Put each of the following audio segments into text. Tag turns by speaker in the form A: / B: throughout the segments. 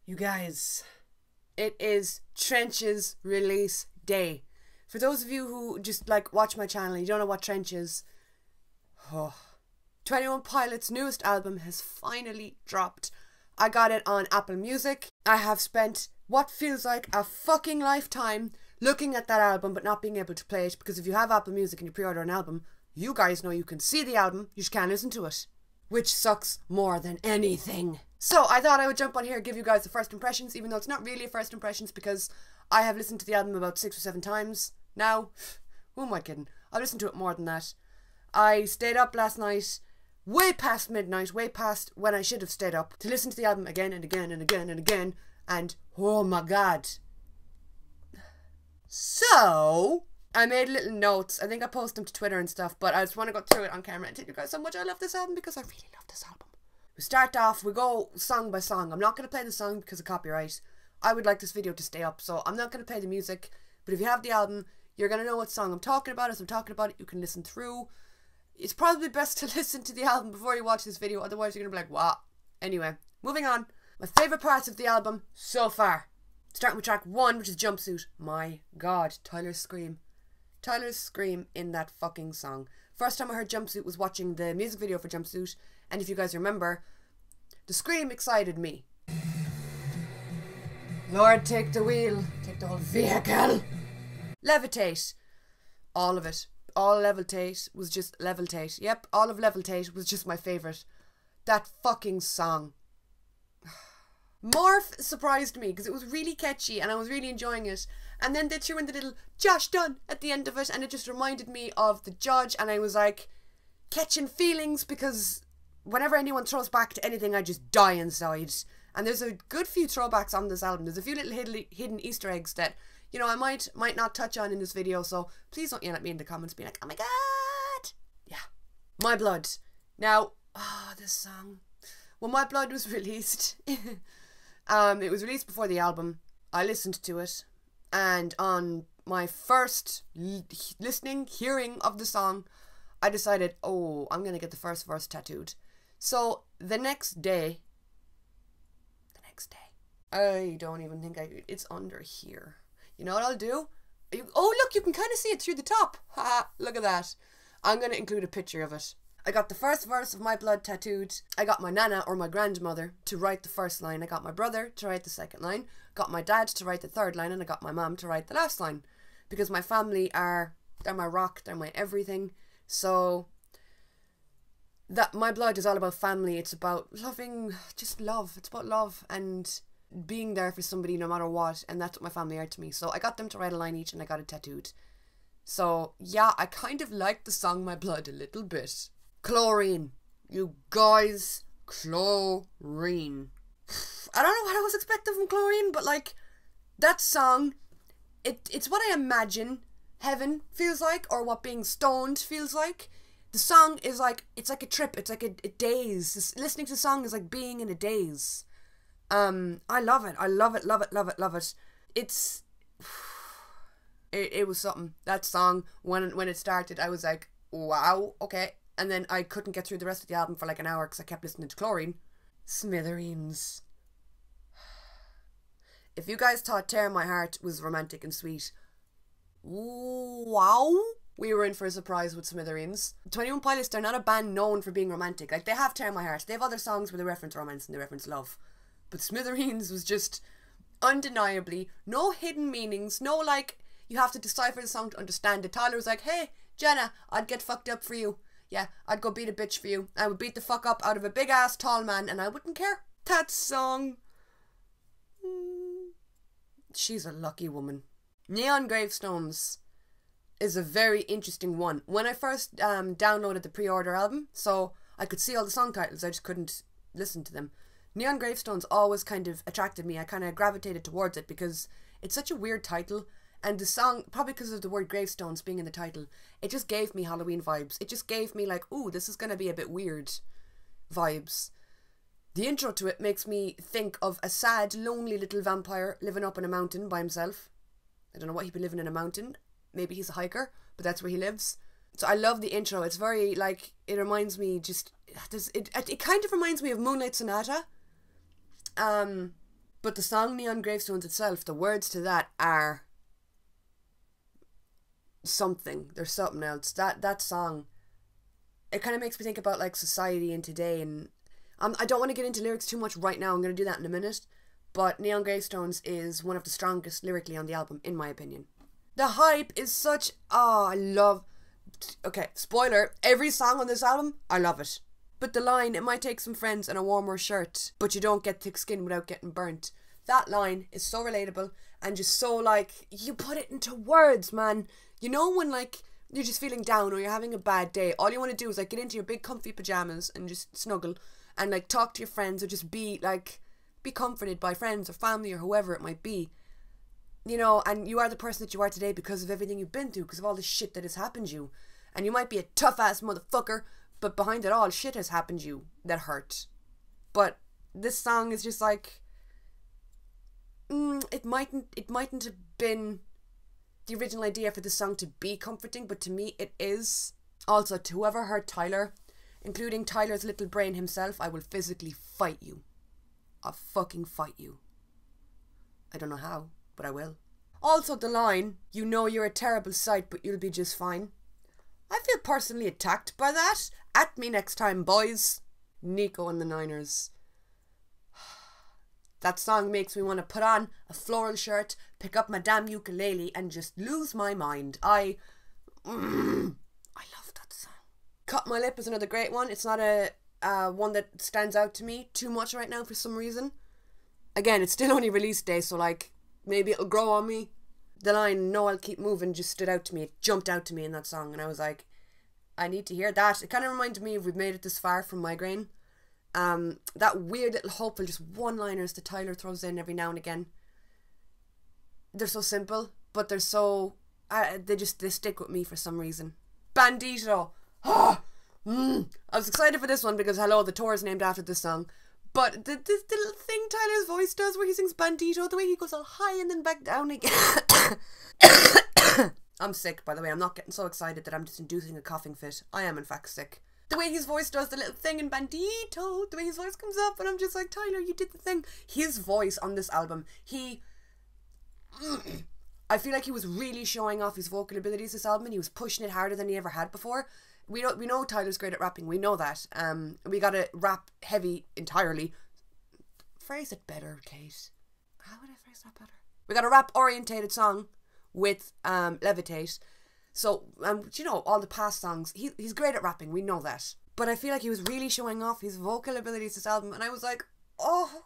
A: You guys, it is Trench's release day. For those of you who just like watch my channel and you don't know what Trench is, 21 Pilots' newest album has finally dropped. I got it on Apple Music. I have spent what feels like a fucking lifetime looking at that album but not being able to play it, because if you have Apple Music and you pre-order an album, you guys know you can see the album, you just can't listen to it, which sucks more than anything. So I thought I would jump on here and give you guys the first impressions, even though it's not really a first impressions because I have listened to the album about 6 or 7 times now. Who am I kidding? I've listened to it more than that. I stayed up last night way past midnight, way past when I should have stayed up, to listen to the album again and again and again and again, and oh my god. So I made little notes. I think I posted them to Twitter and stuff, but I just want to go through it on camera and tell you guys how much I love this album, because I really love this album. We start off, we go song by song. I'm not going to play the song because of copyright. I would like this video to stay up, so I'm not going to play the music, but if you have the album, you're going to know what song I'm talking about. As I'm talking about it, you can listen through. It's probably best to listen to the album before you watch this video, otherwise you're going to be like, what? Anyway, moving on. My favourite parts of the album so far. Starting with track 1, which is Jumpsuit. My god, Tyler's scream. Tyler's scream in that fucking song. First time I heard Jumpsuit was watching the music video for Jumpsuit, and if you guys remember, the scream excited me. Lord, take the wheel. Take the whole vehicle. Levitate. All of it. All Levitate was just Levitate. Yep, all of Levitate was just my favourite. That fucking song. Morph surprised me because it was really catchy and I was really enjoying it. And then they threw in the little Josh done at the end of it, and it just reminded me of The Judge, and I was like catching feelings because whenever anyone throws back to anything, I just die inside. And there's a good few throwbacks on this album. There's a few little hidden Easter eggs that, you know, I might not touch on in this video, so please don't yell at me in the comments being like, oh my god. Yeah. My Blood. Now, this song. When My Blood was released, it was released before the album. I listened to it, and on my first hearing of the song, I decided, oh, I'm gonna get the first verse tattooed. So the next day, I don't even think it's under here. You know what I'll do? Oh look, you can kind of see it through the top. Haha, look at that. I'm gonna include a picture of it. I got the first verse of My Blood tattooed. I got my nana, or my grandmother, to write the first line. I got my brother to write the second line. Got my dad to write the third line, and I got my mom to write the last line. Because my family they're my rock, they're my everything. So that My Blood is all about family. It's about loving, just love. It's about love and being there for somebody no matter what, and that's what my family are to me. So I got them to write a line each and I got it tattooed. So yeah, I kind of like the song My Blood a little bit. Chlorine. You guys, Chlorine. I don't know what I was expecting from Chlorine, but like, that song, it's what I imagine heaven feels like, or what being stoned feels like. The song is like, it's like a trip, it's like a daze. Listening to the song is like being in a daze. I love it. I love it, love it, love it, love it. It was something. That song, when it started, I was like, wow, okay. And then I couldn't get through the rest of the album for like an hour because I kept listening to Chlorine. Smithereens. If you guys thought Tear My Heart was romantic and sweet, wow, we were in for a surprise with Smithereens. 21 Pilots, they're not a band known for being romantic. Like, they have Tear My Heart. They have other songs where they reference romance and they reference love. But Smithereens was just undeniably no hidden meanings, no like you have to decipher the song to understand it. Tyler was like, hey Jenna, I'd get fucked up for you. Yeah, I'd go beat a bitch for you. I would beat the fuck up out of a big ass tall man and I wouldn't care. That song, she's a lucky woman. Neon Gravestones is a very interesting one. When I first downloaded the pre-order album, so I could see all the song titles, I just couldn't listen to them. Neon Gravestones always kind of attracted me. I kind of gravitated towards it because it's such a weird title, and the song, probably because of the word gravestones being in the title, it just gave me Halloween vibes. It just gave me like, ooh, this is going to be a bit weird vibes. The intro to it makes me think of a sad, lonely little vampire living up in a mountain by himself. I don't know what he'd be living in a mountain. Maybe he's a hiker, but that's where he lives. So I love the intro. It's very, like, it reminds me just, it kind of reminds me of Moonlight Sonata. But the song Neon Gravestones itself, the words to that are something. There's something else. That song, it kind of makes me think about like society and today, and I don't want to get into lyrics too much right now. I'm going to do that in a minute. But Neon Gravestones is one of the strongest lyrically on the album, in my opinion. The hype is such... Oh, I love... Okay, spoiler. Every song on this album, I love it. But the line, it might take some friends and a warmer shirt, but you don't get thick skin without getting burnt. That line is so relatable and just so like... You put it into words, man. You know when like you're just feeling down or you're having a bad day, all you want to do is like get into your big comfy pajamas and just snuggle and like talk to your friends or just be like... Be comforted by friends or family or whoever it might be, you know, and you are the person that you are today because of everything you've been through, because of all the shit that has happened to you. And you might be a tough ass motherfucker, but behind it all, shit has happened to you that hurt. But this song is just like, it mightn't have been the original idea for this song to be comforting, but to me it is. Also, to whoever heard Tyler, including Tyler's little brain himself, I will physically fight you. I'll fucking fight you. I don't know how, but I will. Also the line, you know you're a terrible sight, but you'll be just fine. I feel personally attacked by that. At me next time, boys. Nico and the Niners. That song makes me want to put on a floral shirt, pick up my damn ukulele, and just lose my mind. I love that song. Cut My Lip is another great one. It's not a... one that stands out to me too much right now for some reason. Again, it's still only release day, so like maybe it'll grow on me. The line "No, I'll keep moving" just stood out to me. It jumped out to me in that song, and I was like, I need to hear that. It kind of reminded me of We've Made It This Far from Migraine. That weird little hopeful just one-liners that Tyler throws in every now and again. They're so simple, but they're so they stick with me for some reason. Bandito. I was excited for this one because, hello, the tour is named after this song. But the little thing Tyler's voice does where he sings Bandito, the way he goes all high and then back down again. I'm sick, by the way. I'm not getting so excited that I'm just inducing a coughing fit. I am, in fact, sick. The way his voice does the little thing in Bandito, the way his voice comes up, and I'm just like, Tyler, you did the thing. His voice on this album, I feel like he was really showing off his vocal abilities this album, and he was pushing it harder than he ever had before. We know Tyler's great at rapping. We know that. We gotta rap heavy entirely. Phrase it better, Kate. How would I phrase that better? We got a rap orientated song with Levitate. So you know, all the past songs, he's great at rapping. We know that. But I feel like he was really showing off his vocal abilities this album, and I was like, oh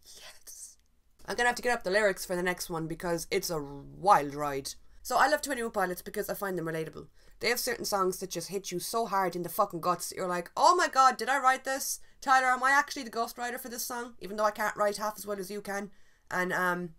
A: yes. I'm gonna have to get up the lyrics for the next one because it's a wild ride. So I love 21 Pilots because I find them relatable. They have certain songs that just hit you so hard in the fucking guts that you're like, oh my god, did I write this? Tyler, am I actually the ghostwriter for this song? Even though I can't write half as well as you can. And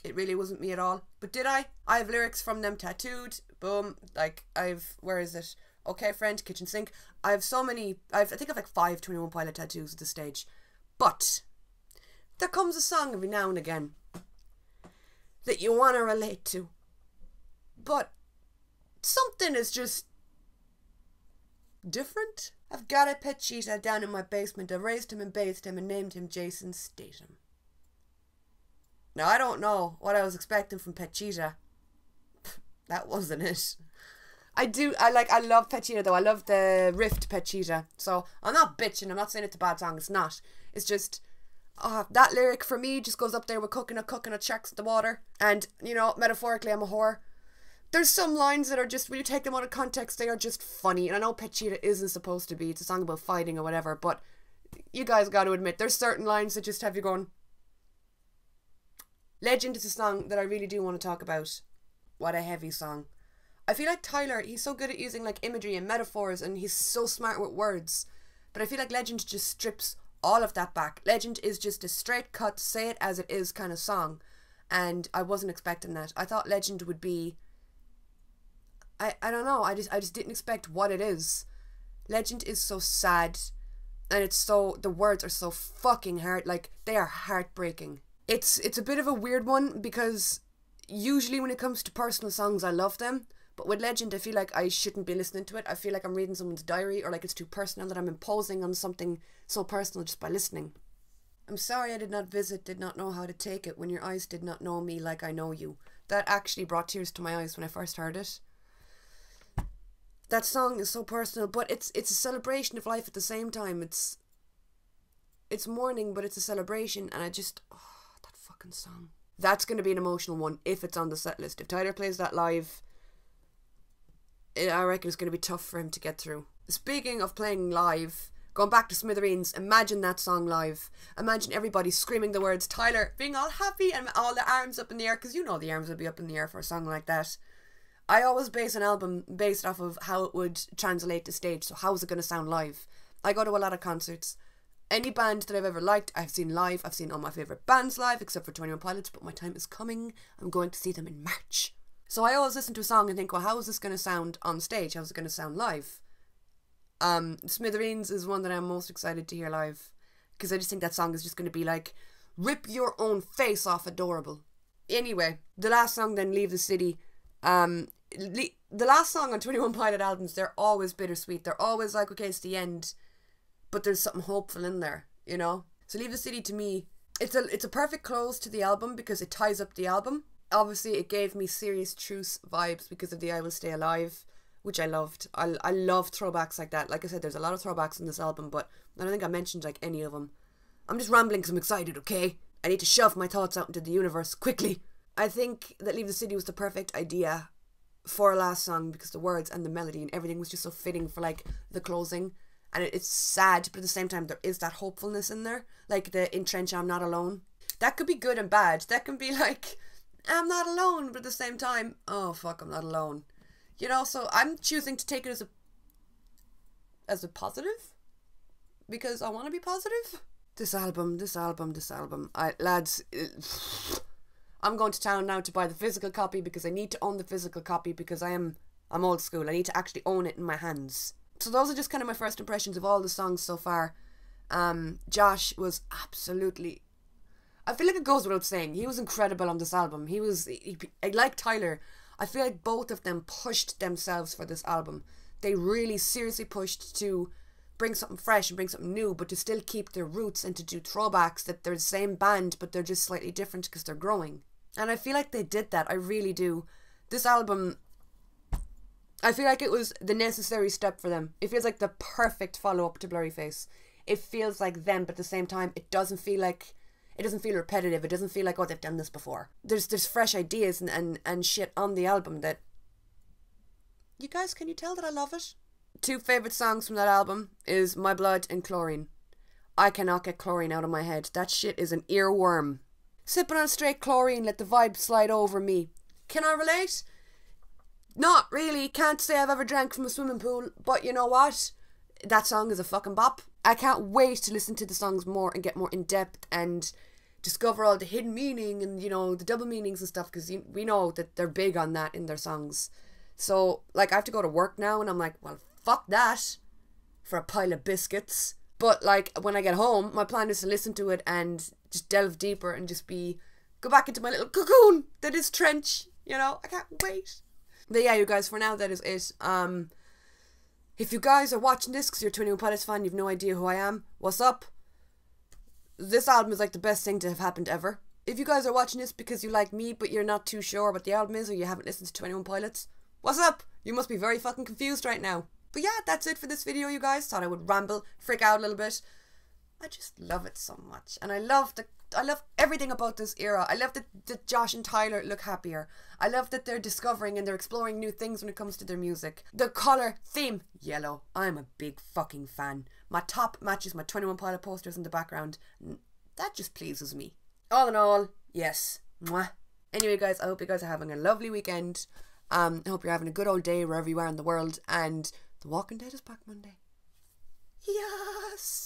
A: it really wasn't me at all. But did I? I have lyrics from them tattooed. Boom. Like, where is it? Okay, friend, kitchen sink. I have so many, I think I've like 5 21 Pilot tattoos at this stage. But there comes a song every now and again that you want to relate to. But something is just different. I've got a pet cheetah down in my basement. I raised him and bathed him and named him Jason Statham. Now, I don't know what I was expecting from Pet Cheetah. That wasn't it. I love Pet Cheetah though. I love the riff to Pet Cheetah. So, I'm not bitching. I'm not saying it's a bad song. It's not. It's just, that lyric for me just goes up there with coconut sharks in the water. And, you know, metaphorically, I'm a whore. There's some lines that are just, when you take them out of context, they are just funny. And I know Pet Cheetah isn't supposed to be. It's a song about fighting or whatever. But you guys got to admit, there's certain lines that just have you going. Legend is a song that I really do want to talk about. What a heavy song. I feel like Tyler, he's so good at using like imagery and metaphors, and he's so smart with words. But I feel like Legend just strips all of that back. Legend is just a straight cut, say it as it is kind of song. And I wasn't expecting that. I thought Legend would be... I don't know, I just didn't expect what it is. Legend is so sad, and it's so, the words are so fucking hard, like, they are heartbreaking. It's a bit of a weird one, because usually when it comes to personal songs, I love them, but with Legend, I feel like I shouldn't be listening to it. I feel like I'm reading someone's diary, or like it's too personal, that I'm imposing on something so personal just by listening. I'm sorry I did not visit, did not know how to take it, when your eyes did not know me like I know you. That actually brought tears to my eyes when I first heard it. That song is so personal, but it's a celebration of life at the same time. It's mourning, but it's a celebration, and that fucking song. That's going to be an emotional one if it's on the set list. If Tyler plays that live, I reckon it's going to be tough for him to get through. Speaking of playing live, going back to Smithereens, imagine that song live. Imagine everybody screaming the words Tyler, being all happy and all the arms up in the air, because you know the arms would be up in the air for a song like that. I always base an album based off of how it would translate to stage, so how is it going to sound live? I go to a lot of concerts. Any band that I've ever liked, I've seen live. I've seen all my favourite bands live, except for 21 Pilots, but my time is coming. I'm going to see them in March. So I always listen to a song and think, well, how is this going to sound on stage? How is it going to sound live? Smithereens is one that I'm most excited to hear live, because I just think that song is just going to be like, rip your own face off adorable. Anyway, the last song then, Leave the City. The last song on 21 Pilot albums, they're always bittersweet. They're always like, okay, it's the end, but there's something hopeful in there, you know? So Leave the City, to me, it's a perfect close to the album because it ties up the album. Obviously, it gave me Serious Truce vibes because of the I Will Stay Alive, which I loved. I love throwbacks like that. Like I said, there's a lot of throwbacks in this album, but I don't think I mentioned like any of them. I'm just rambling because I'm excited, okay? I need to shove my thoughts out into the universe quickly. I think that Leave the City was the perfect idea for a last song because the words and the melody and everything was just so fitting for like the closing. And it's sad, but at the same time there is that hopefulness in there. Like the entrench, I'm not alone. That could be good and bad. That can be like, I'm not alone, but at the same time, oh fuck, I'm not alone. You know, so I'm choosing to take it as a positive because I want to be positive. This album. Lads, I'm going to town now to buy the physical copy because I need to own the physical copy because I'm old school. I need to actually own it in my hands. So those are just kind of my first impressions of all the songs so far. Josh was absolutely, I feel like it goes without saying, he was incredible on this album. He like Tyler, I feel like both of them pushed themselves for this album. They really seriously pushed to bring something fresh and bring something new, but to still keep their roots and to do throwbacks, that they're the same band but they're just slightly different because they're growing. And I feel like they did that. I really do. This album, I feel like it was the necessary step for them. It feels like the perfect follow-up to Blurryface. It feels like them, but at the same time it doesn't feel repetitive. It doesn't feel like, oh, they've done this before. There's fresh ideas and shit on the album that, you guys, can you tell that I love it? Two favourite songs from that album is My Blood and Chlorine. I cannot get Chlorine out of my head. That shit is an earworm. Sipping on straight chlorine, let the vibe slide over me. Can I relate? Not really. Can't say I've ever drank from a swimming pool, but you know what? That song is a fucking bop. I can't wait to listen to the songs more and get more in depth and discover all the hidden meaning and, you know, the double meanings and stuff, because we know that they're big on that in their songs. So, like, I have to go to work now and I'm like, well, fuck that for a pile of biscuits. But, like, when I get home, my plan is to listen to it and just delve deeper and just go back into my little cocoon that is Trench. You know, I can't wait. But yeah, you guys, for now, that is it. If you guys are watching this because you're a 21 Pilots fan, you've no idea who I am, what's up? This album is like the best thing to have happened ever. If you guys are watching this because you like me but you're not too sure what the album is or you haven't listened to 21 Pilots, what's up? You must be very fucking confused right now. But yeah, that's it for this video, you guys. Thought I would ramble, freak out a little bit. I just love it so much. And I love everything about this era. I love that Josh and Tyler look happier. I love that they're discovering and they're exploring new things when it comes to their music. The colour theme, yellow. I'm a big fucking fan. My top matches my 21 Pilot posters in the background. That just pleases me. All in all, yes. Mwah. Anyway, guys, I hope you guys are having a lovely weekend. I hope you're having a good old day wherever you are in the world. And The Walking Dead is back Monday. Yes!